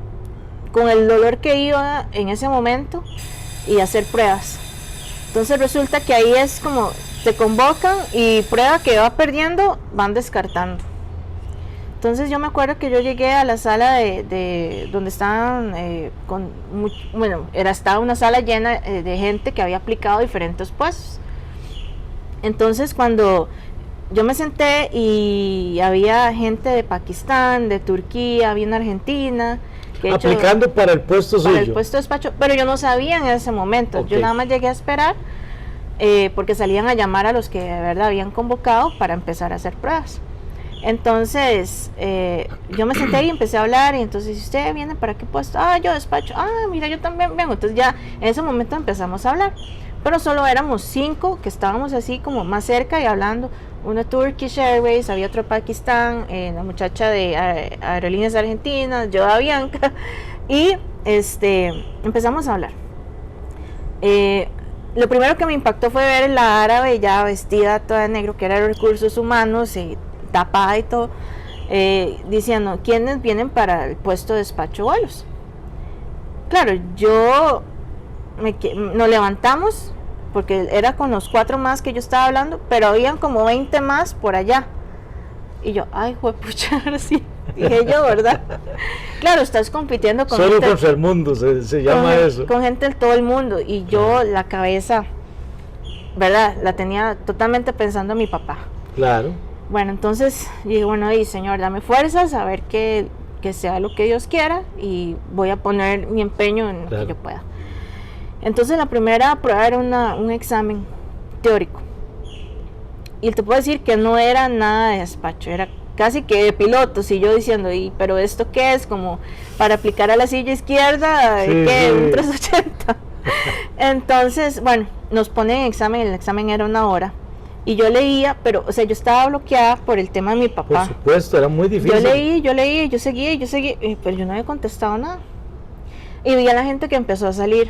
con el dolor que iba en ese momento y hacer pruebas. Entonces resulta que ahí es como te convocan y prueba que va perdiendo, van descartando. Entonces yo me acuerdo que yo llegué a la sala de donde estaban estaba una sala llena de gente que había aplicado diferentes puestos. Entonces cuando yo me senté y había gente de Pakistán, de Turquía, había una argentina. Aplicando para el puesto suyo. Para el puesto de despacho, pero yo no sabía en ese momento. Okay. Yo nada más llegué a esperar porque salían a llamar a los que de verdad habían convocado para empezar a hacer pruebas. Entonces yo me senté y empecé a hablar y entonces, ¿usted viene para qué puesto? Yo despacho. Mira, yo también vengo. Entonces ya en ese momento empezamos a hablar. Pero solo éramos 5 que estábamos así como más cerca y hablando. Uno Turkish Airways, había otro Pakistán, la muchacha de Aerolíneas Argentinas, yo a Bianca, y empezamos a hablar. Lo primero que me impactó fue ver la árabe ya vestida toda de negro, que era de recursos humanos, tapada y todo, diciendo, ¿quiénes vienen para el puesto de despacho vuelos? Claro, nos levantamos, porque era con los 4 más que yo estaba hablando, pero habían como 20 más por allá. Y yo, ay, juepucha, sí, dije yo, ¿verdad? Claro, estás compitiendo con solo gente, contra el mundo, se llama eso. Con gente de todo el mundo. Y yo la cabeza, ¿verdad? La tenía totalmente pensando en mi papá. Claro. Bueno, entonces dije, bueno, Señor, dame fuerzas, a ver que sea lo que Dios quiera, y voy a poner mi empeño en lo que yo pueda. Entonces la primera prueba era un examen teórico. Y te puedo decir que no era nada de despacho, era casi que de pilotos. Y yo diciendo, ¿pero esto qué es? Como para aplicar a la silla izquierda, ¿qué? Un 380. Entonces, bueno, nos ponen examen, el examen era 1 hora. Y yo leía, pero, o sea, yo estaba bloqueada por el tema de mi papá. Por supuesto, era muy difícil. Yo leí, yo seguía, pero yo no había contestado nada. Y vi a la gente que empezó a salir.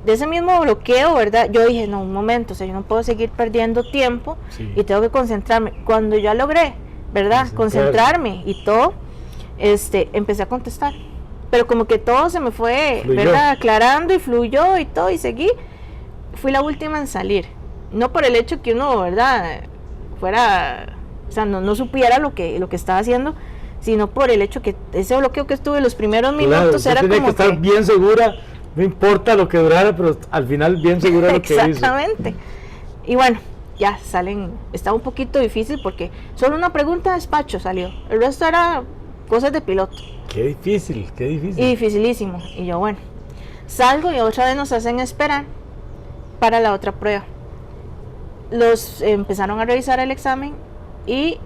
De ese mismo bloqueo, ¿verdad? Yo dije, no, un momento, o sea, yo no puedo seguir perdiendo tiempo y tengo que concentrarme. Cuando ya logré, ¿verdad? Concentrarme y todo, empecé a contestar. Pero como que todo se me fue, ¿verdad? Aclarando y fluyó y todo, y seguí. Fui la última en salir. No por el hecho que uno, ¿verdad? Fuera, o sea, no supiera lo que estaba haciendo, sino por el hecho que ese bloqueo que estuve los primeros minutos era como que estar bien segura. No importa lo que durara, pero al final bien segura lo que hizo. Exactamente. Y bueno, ya salen, estaba un poquito difícil porque solo una pregunta de despacho salió. El resto era cosas de piloto. Qué difícil. Y dificilísimo. Y yo, bueno, salgo y otra vez nos hacen esperar para la otra prueba. Los empezaron a revisar el examen y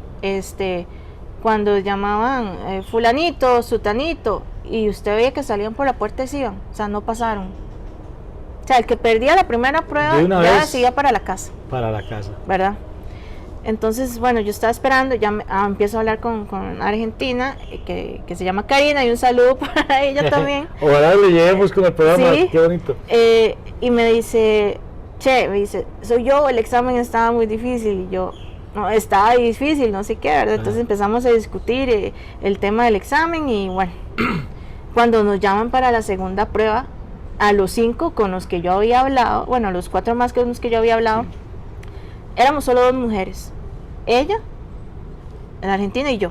cuando llamaban fulanito, sutanito, y usted veía que salían por la puerta y se iban, o sea, no pasaron. O sea, el que perdía la primera prueba ya se iba para la casa. Para la casa. ¿Verdad? Entonces, bueno, yo estaba esperando, ya empiezo a hablar con Argentina, que se llama Karina, y un saludo para ella también. Ojalá le lleguemos con el programa, sí, qué bonito. Y me dice, soy yo, el examen estaba muy difícil, y yo, no, estaba difícil, no sé qué, ¿verdad? Entonces empezamos a discutir el tema del examen, y bueno, cuando nos llaman para la segunda prueba, a los 5 con los que yo había hablado, bueno, a los 4 más con los que yo había hablado, éramos solo 2 mujeres, ella, la Argentina y yo.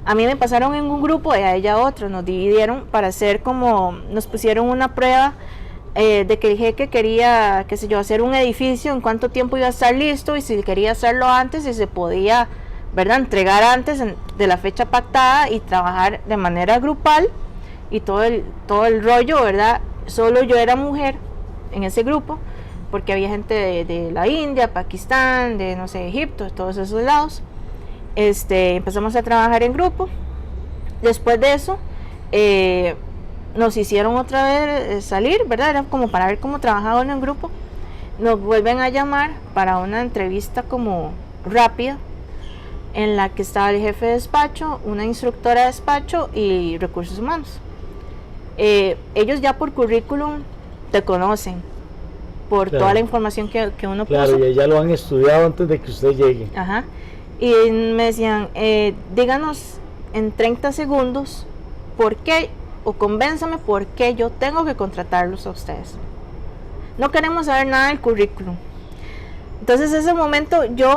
A mí me pasaron en un grupo y a ella otro, nos dividieron para hacer nos pusieron una prueba de que el jeque quería, qué sé yo, hacer un edificio, en cuánto tiempo iba a estar listo, y si quería hacerlo antes, si se podía, ¿verdad?, entregar antes de la fecha pactada, y trabajar de manera grupal, y todo el rollo, ¿verdad? Solo yo era mujer en ese grupo, porque había gente de la India, Pakistán, de, no sé, Egipto, de todos esos lados. Empezamos a trabajar en grupo. Después de eso, nos hicieron otra vez salir, ¿verdad? Era como para ver cómo trabajaba uno en grupo. Nos vuelven a llamar para una entrevista como rápida, en la que estaba el jefe de despacho, una instructora de despacho y recursos humanos. Ellos ya por currículum te conocen, por toda la información que uno puso. Claro, y ya lo han estudiado antes de que usted llegue. Ajá. Y me decían, díganos en 30 segundos por qué, o convénzame por qué yo tengo que contratarlos a ustedes. No queremos saber nada del currículum. Entonces, ese momento yo,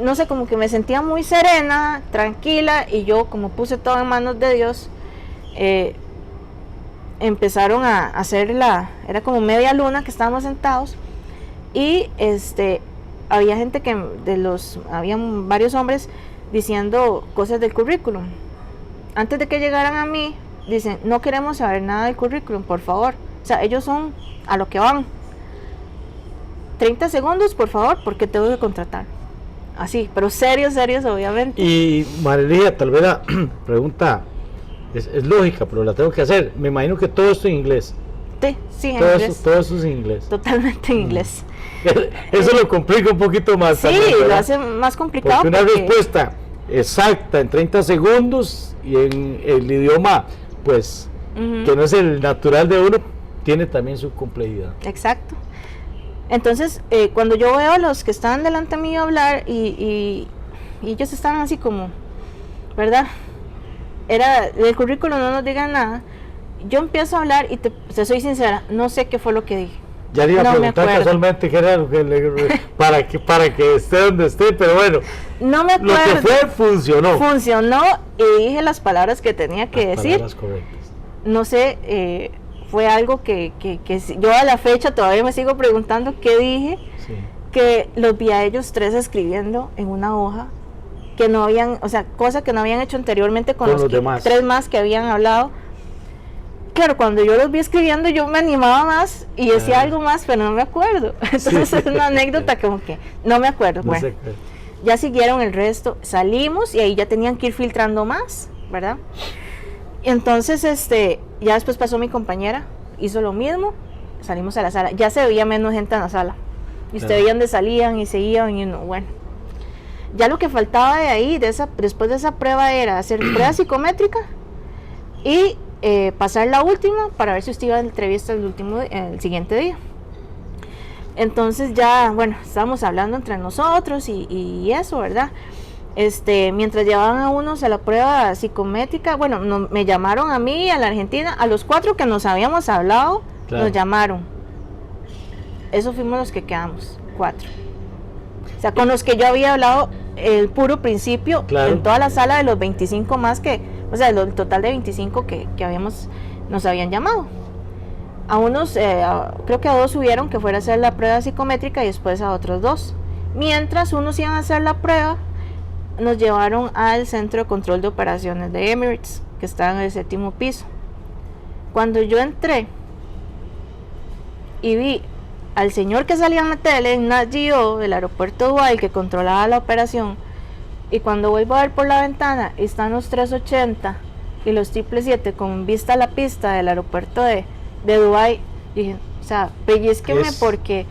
no sé, como que me sentía muy serena, tranquila, y yo, como puse todo en manos de Dios, empezaron a hacer era como media luna que estábamos sentados, y había gente habían varios hombres diciendo cosas del currículum. Antes de que llegaran a mí, dicen, no queremos saber nada del currículum, por favor. O sea, ellos son a lo que van. 30 segundos, por favor, porque tengo que contratar. Así, pero serios, obviamente. Y María, tal vez la pregunta es lógica, pero la tengo que hacer. Me imagino que todo esto en inglés. Sí, en inglés. Todo eso es en inglés. Totalmente en inglés. Eso lo complica un poquito más. Sí, también, lo hace más complicado. Porque una respuesta exacta en 30 segundos y en el idioma, pues, que no es el natural de uno, tiene también su complejidad. Exacto. Entonces, cuando yo veo a los que están delante mío hablar y ellos están así como, ¿verdad? Del currículum no nos digan nada. Yo empiezo a hablar y te soy sincera, no sé qué fue lo que dije. Ya le iba a preguntar casualmente qué era lo que para que esté donde esté, pero bueno, no me acuerdo. Lo que fue funcionó y dije las palabras que tenía que decir. Palabras correctas. No sé, fue algo que yo a la fecha todavía me sigo preguntando qué dije, sí. Que los vi a ellos 3 escribiendo en una hoja que no habían, o sea, cosa que no habían hecho anteriormente con los demás. 3 más que habían hablado. Claro, cuando yo los vi escribiendo yo me animaba más y decía algo más, pero no me acuerdo. Entonces sí. Es una anécdota como que no me acuerdo. Bueno, ya siguieron el resto, salimos y ahí ya tenían que ir filtrando más, ¿verdad? Y entonces ya después pasó mi compañera, hizo lo mismo, salimos a la sala, ya se veía menos gente en la sala. Y usted veía dónde salían y se iban y uno, bueno. Ya lo que faltaba de ahí, después de esa prueba, era hacer prueba psicométrica y pasar la última para ver si usted iba a la entrevista el siguiente día. Entonces ya, bueno, estábamos hablando entre nosotros y eso, ¿verdad? Mientras llevaban a unos a la prueba psicométrica, bueno, me llamaron a mí, a la Argentina, a los 4 que nos habíamos hablado, claro. Nos llamaron. Esos fuimos los que quedamos, 4. O sea, con los que yo había hablado el puro principio, claro. En toda la sala de los 25 más o sea, el total de 25 que nos habían llamado. A unos, creo que a 2 subieron que fuera a hacer la prueba psicométrica y después a otros 2. Mientras unos iban a hacer la prueba, nos llevaron al centro de control de operaciones de Emirates, que está en el 7º piso. Cuando yo entré y vi al señor que salía en la tele, en Nat Geo, del aeropuerto Dubai, que controlaba la operación, Y cuando vuelvo a ver por la ventana, están los 380 y los 777 con vista a la pista del aeropuerto de Dubái. Dije, o sea, pellizqueme porque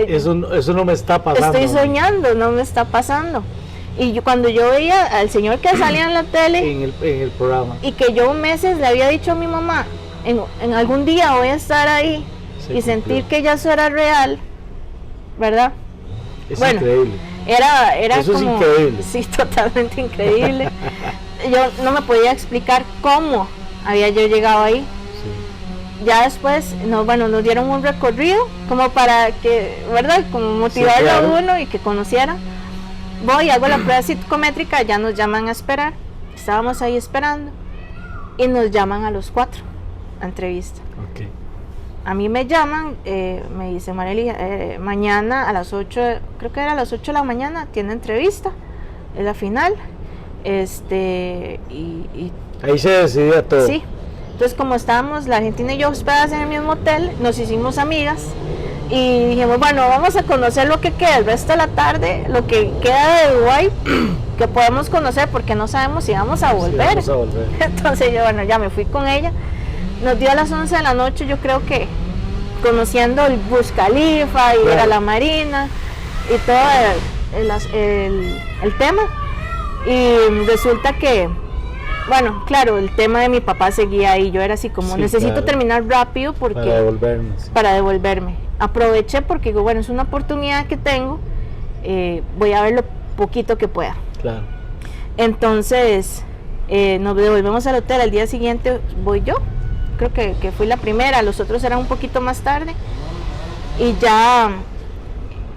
eso no me está pasando. Estoy soñando, no me está pasando. Y cuando yo veía al señor que salía en la tele en el programa, y que yo meses le había dicho a mi mamá, en algún día voy a estar ahí y sentir que ya eso era real, ¿verdad? Es increíble. Era eso como, es increíble. Sí, totalmente increíble. Yo no me podía explicar cómo había yo llegado ahí. Sí. Ya después nos dieron un recorrido como para que, ¿verdad? Como motivarlo, sí, claro, a uno y que conociera. Voy, hago la prueba psicométrica, ya nos llaman a esperar. Estábamos ahí esperando y nos llaman a los 4 a entrevista. Okay. A mí me llaman, me dice Marieli, mañana a las 8, creo que era a las 8 de la mañana, tiene entrevista, es la final. Y ahí se decidía todo. Sí, entonces como estábamos la Argentina y yo hospedadas en el mismo hotel, nos hicimos amigas y dijimos, bueno, vamos a conocer lo que queda el resto de la tarde, lo que queda de Dubái, que podemos conocer porque no sabemos si vamos a volver. Sí, vamos a volver. Entonces yo, ya me fui con ella, nos dio a las 11 de la noche, yo creo que conociendo el Burj Khalifa y a la Marina y todo el tema. Y resulta que, bueno, claro, el tema de mi papá seguía ahí. Yo era así como, sí, necesito, claro, terminar rápido porque para devolverme. Aproveché porque digo, bueno, es una oportunidad que tengo, voy a ver lo poquito que pueda. Claro. Entonces, nos devolvemos al hotel. Al día siguiente voy yo, creo que fui la primera, los otros eran un poquito más tarde. Y ya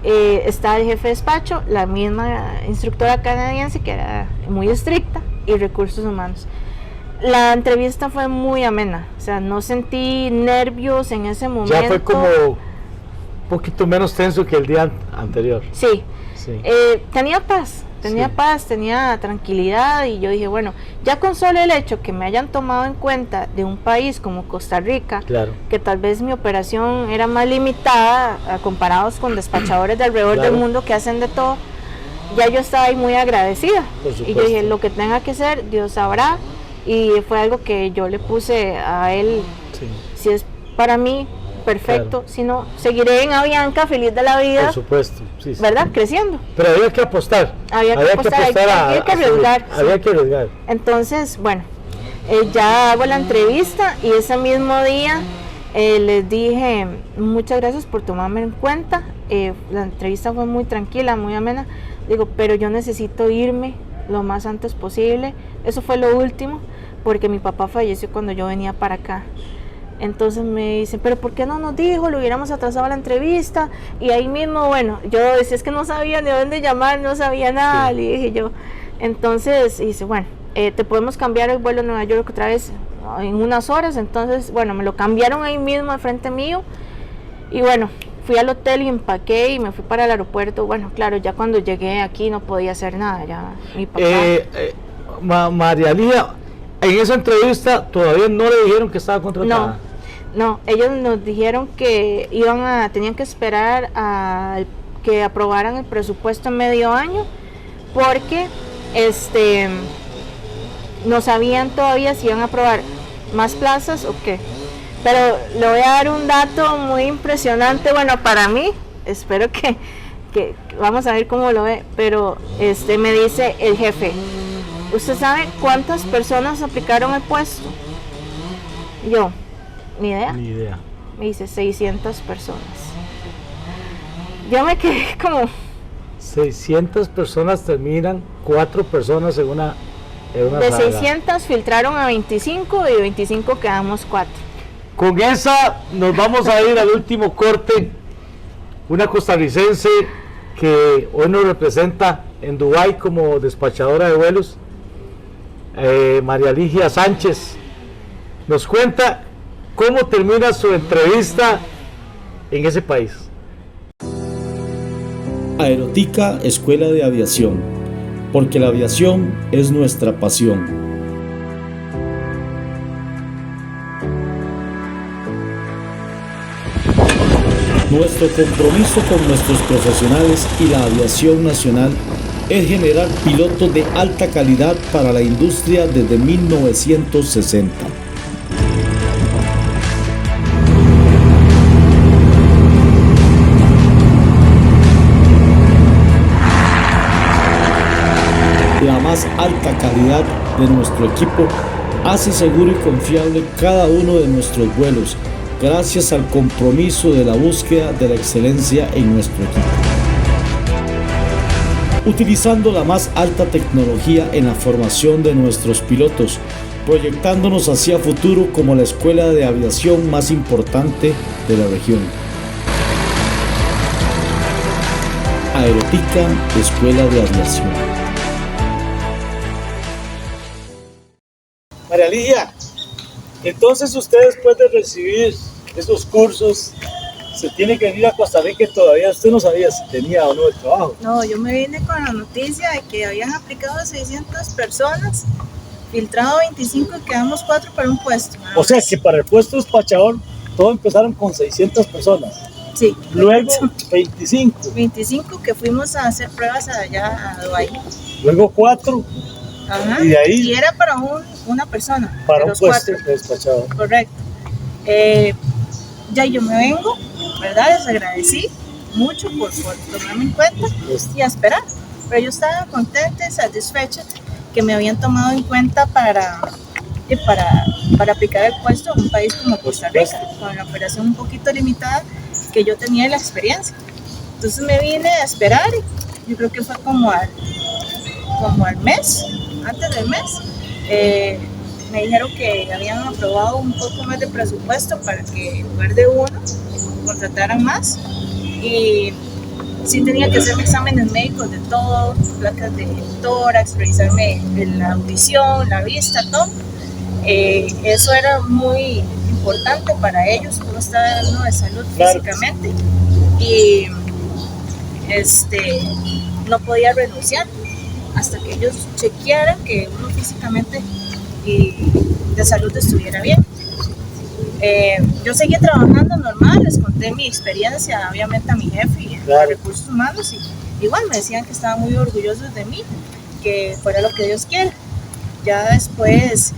está el jefe de despacho, la misma instructora canadiense que era muy estricta, y recursos humanos. La entrevista fue muy amena, o sea, no sentí nervios en ese momento. Ya fue como un poquito menos tenso que el día anterior. Sí, sí. Tenía paz, tenía tranquilidad, y yo dije, bueno, ya con solo el hecho que me hayan tomado en cuenta de un país como Costa Rica, claro, que tal vez mi operación era más limitada comparados con despachadores de alrededor, claro, del mundo que hacen de todo, ya yo estaba ahí muy agradecida. Y yo dije, lo que tenga que ser, Dios sabrá, y fue algo que yo le puse a él, sí, si es para mí, perfecto, claro, si no, seguiré en Avianca feliz de la vida. Por supuesto, sí, sí, ¿verdad? Creciendo. Pero había que apostar. Había que apostar, había que arriesgar. Había que arriesgar. Entonces, bueno, ya hago la entrevista y ese mismo día les dije, muchas gracias por tomarme en cuenta. La entrevista fue muy tranquila, muy amena. Digo, pero yo necesito irme lo más antes posible. Eso fue lo último, porque mi papá falleció cuando yo venía para acá. Entonces me dicen, pero ¿por qué no nos dijo? Lo hubiéramos atrasado la entrevista. Y ahí mismo, bueno, yo decía, es que no sabía de dónde llamar, no sabía nada, sí, le dije yo. Entonces dice, bueno, te podemos cambiar el vuelo a Nueva York otra vez en unas horas. Entonces, bueno, me lo cambiaron ahí mismo al frente mío. Y bueno, fui al hotel y empaqué y me fui para el aeropuerto. Bueno, claro, ya cuando llegué aquí no podía hacer nada, ya mi papá. María Lía, en esa entrevista todavía no le dijeron que estaba contratada. No, ellos nos dijeron que tenían que esperar a que aprobaran el presupuesto en medio año, porque no sabían todavía si iban a aprobar más plazas o qué. Pero le voy a dar un dato muy impresionante, bueno, para mí, espero que vamos a ver cómo lo ve, pero me dice el jefe, ¿usted sabe cuántas personas aplicaron el puesto? Yo, ni idea. Ni idea. Me dice 600 personas. Yo me quedé como... 600 personas terminan, 4 personas en una de saga. 600 filtraron a 25 y de 25 quedamos 4. Con esa nos vamos a ir al último corte. Una costarricense que hoy nos representa en Dubái como despachadora de vuelos, María Ligia Sánchez, nos cuenta cómo termina su entrevista en ese país. Aerotica Escuela de Aviación, porque la aviación es nuestra pasión. Nuestro compromiso con nuestros profesionales y la aviación nacional es generar pilotos de alta calidad para la industria desde 1960. La más alta calidad de nuestro equipo hace seguro y confiable cada uno de nuestros vuelos, gracias al compromiso de la búsqueda de la excelencia en nuestro equipo. Utilizando la más alta tecnología en la formación de nuestros pilotos, proyectándonos hacia futuro como la escuela de aviación más importante de la región. Aeroticam, Escuela de Aviación. María Ligia, entonces usted después de recibir esos cursos se tiene que venir a Costa Rica y todavía usted no sabía si tenía o no el trabajo. No, yo me vine con la noticia de que habían aplicado 600 personas, filtrado 25 y quedamos 4 para un puesto. O sea que para el puesto despachador todo empezaron con 600 personas. Sí. Luego 25. 25 que fuimos a hacer pruebas allá a Dubái. Luego 4. Ajá. Y de ahí. Y era para una persona. Para de un los puesto 4. despachador. Correcto. Ya yo me vengo, ¿verdad? Les agradecí mucho por tomarme en cuenta y a esperar. Pero yo estaba contenta y satisfecha que me habían tomado en cuenta para aplicar el puesto en un país como Costa Rica, con la operación un poquito limitada que yo tenía la experiencia. Entonces me vine a esperar, yo creo que fue como al mes, antes del mes, me dijeron que habían aprobado un poco más de presupuesto para que en lugar de uno contrataran más, y sí tenía que hacerme exámenes médicos de todo, placas de tórax, revisarme la audición, la vista, todo. Eso era muy importante para ellos, cómo estaba uno de salud físicamente, y no podía renunciar hasta que ellos chequearan que uno físicamente y de salud estuviera bien. Yo seguí trabajando normal, les conté mi experiencia obviamente a mi jefe y a recursos humanos, y igual me decían que estaban muy orgullosos de mí, que fuera lo que Dios quiera. Ya después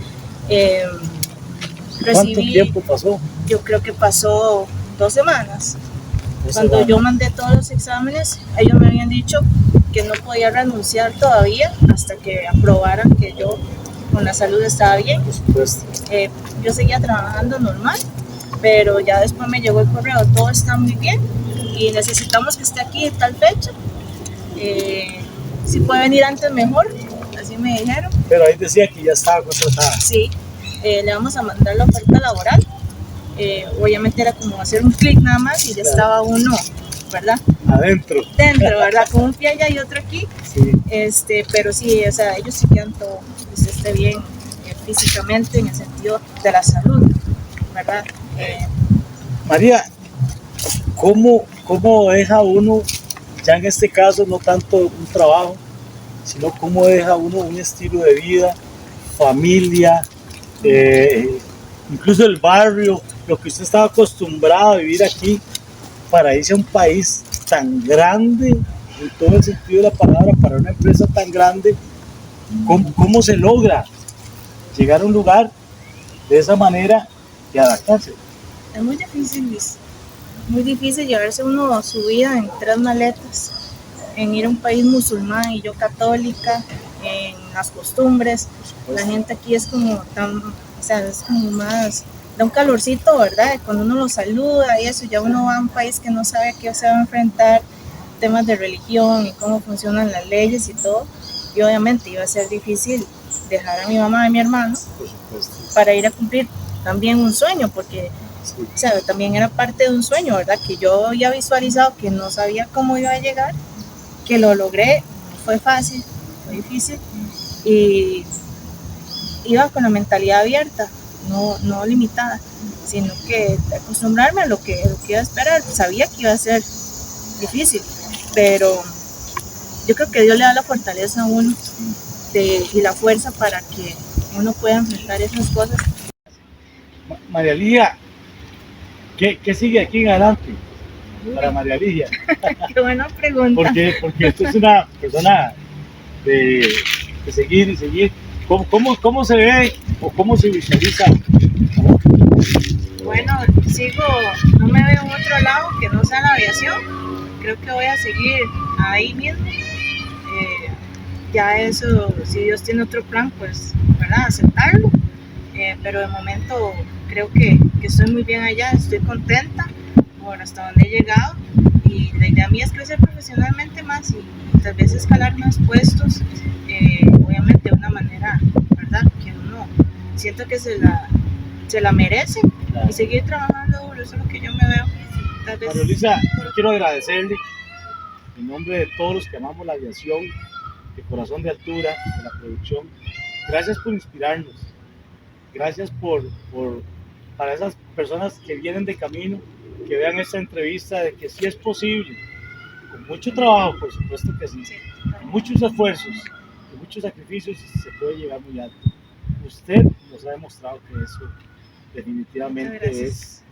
recibí. ¿Cuánto tiempo pasó? Yo creo que pasó 2 semanas. Cuando yo mandé todos los exámenes, ellos me habían dicho que no podía renunciar todavía hasta que aprobaran que yo con la salud estaba bien. Yo seguía trabajando normal, pero ya después me llegó el correo, todo está muy bien y necesitamos que esté aquí en tal fecha. Si puede venir antes mejor, así me dijeron. Pero ahí decía que ya estaba contratada. Sí, le vamos a mandar la oferta laboral. Obviamente era como hacer un clic nada más y ya estaba uno, ¿verdad? Dentro, ¿verdad? Con un pie allá y otro aquí. Sí. Pero sí, o sea, ellos sí quedan todo, que usted esté bien físicamente en el sentido de la salud, ¿verdad? María, ¿cómo deja uno, ya en este caso no tanto un trabajo, sino cómo deja uno un estilo de vida, familia, incluso el barrio, lo que usted estaba acostumbrado a vivir aquí, para irse a un país tan grande, en todo el sentido de la palabra, para una empresa tan grande? ¿Cómo se logra llegar a un lugar de esa manera y adaptarse? Es muy difícil, Luis. Muy difícil llevarse uno su vida en 3 maletas, en ir a un país musulmán y yo católica, en las costumbres. La gente aquí es como tan, o sea, es como más, da un calorcito, ¿verdad? Cuando uno lo saluda y eso, ya uno va a un país que no sabe a qué se va a enfrentar, temas de religión y cómo funcionan las leyes y todo. Y obviamente iba a ser difícil dejar a mi mamá y a mi hermano para ir a cumplir también un sueño, porque o sea, también era parte de un sueño, ¿verdad? Que yo había visualizado, que no sabía cómo iba a llegar, que lo logré. Fue fácil, fue difícil, y iba con la mentalidad abierta, no limitada, sino que acostumbrarme a lo que iba a esperar. Sabía que iba a ser difícil, pero yo creo que Dios le da la fortaleza a uno y la fuerza para que uno pueda enfrentar esas cosas. María Ligia, ¿qué sigue aquí en adelante para María Ligia? Qué buena pregunta. Porque usted es una persona de seguir y seguir. ¿Cómo se ve o cómo se visualiza? Bueno, no me veo en otro lado que no sea la aviación. Creo que voy a seguir ahí mismo. Ya eso, si Dios tiene otro plan, pues, ¿verdad? Aceptarlo. Pero de momento creo que estoy muy bien allá, estoy contenta por hasta donde he llegado. Y la idea mía es crecer profesionalmente más y tal vez escalar más puestos, obviamente de una manera, ¿verdad? Que uno siento que se la merece, claro. Y seguir trabajando duro, eso es lo que yo me veo. Tal vez... María Luisa, yo quiero agradecerle en nombre de todos los que amamos la aviación, de Corazón de Altura, de la producción. Gracias por inspirarnos, gracias para esas personas que vienen de camino, que vean esta entrevista de que sí es posible, con mucho trabajo, por supuesto que sí, con muchos esfuerzos, con muchos sacrificios se puede llegar muy alto. Usted nos ha demostrado que eso definitivamente es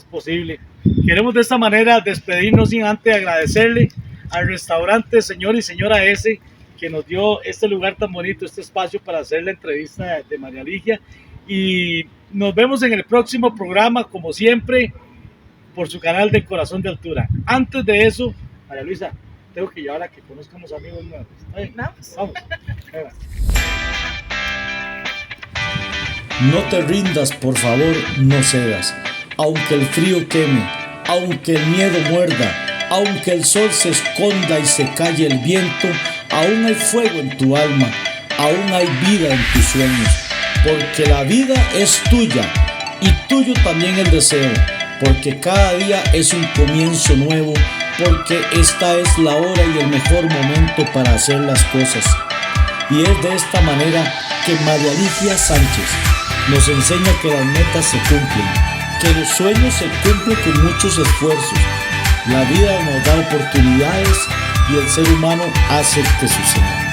posible. Queremos de esta manera despedirnos sin antes agradecerle al restaurante Señor y Señora S, que nos dio este lugar tan bonito, este espacio para hacer la entrevista de María Ligia, y nos vemos en el próximo programa, como siempre, por su canal de Corazón de Altura. Antes de eso, María Luisa, tengo que llevar a que conozcan los amigos nuevos. Vamos. No te rindas, por favor, no cedas. Aunque el frío queme, aunque el miedo muerda, aunque el sol se esconda y se calle el viento, aún hay fuego en tu alma, aún hay vida en tus sueños. Porque la vida es tuya y tuyo también el deseo. Porque cada día es un comienzo nuevo, porque esta es la hora y el mejor momento para hacer las cosas. Y es de esta manera que María Ligia Sánchez nos enseña que las metas se cumplen, que los sueños se cumplen con muchos esfuerzos. La vida nos da oportunidades y el ser humano hace que suceda.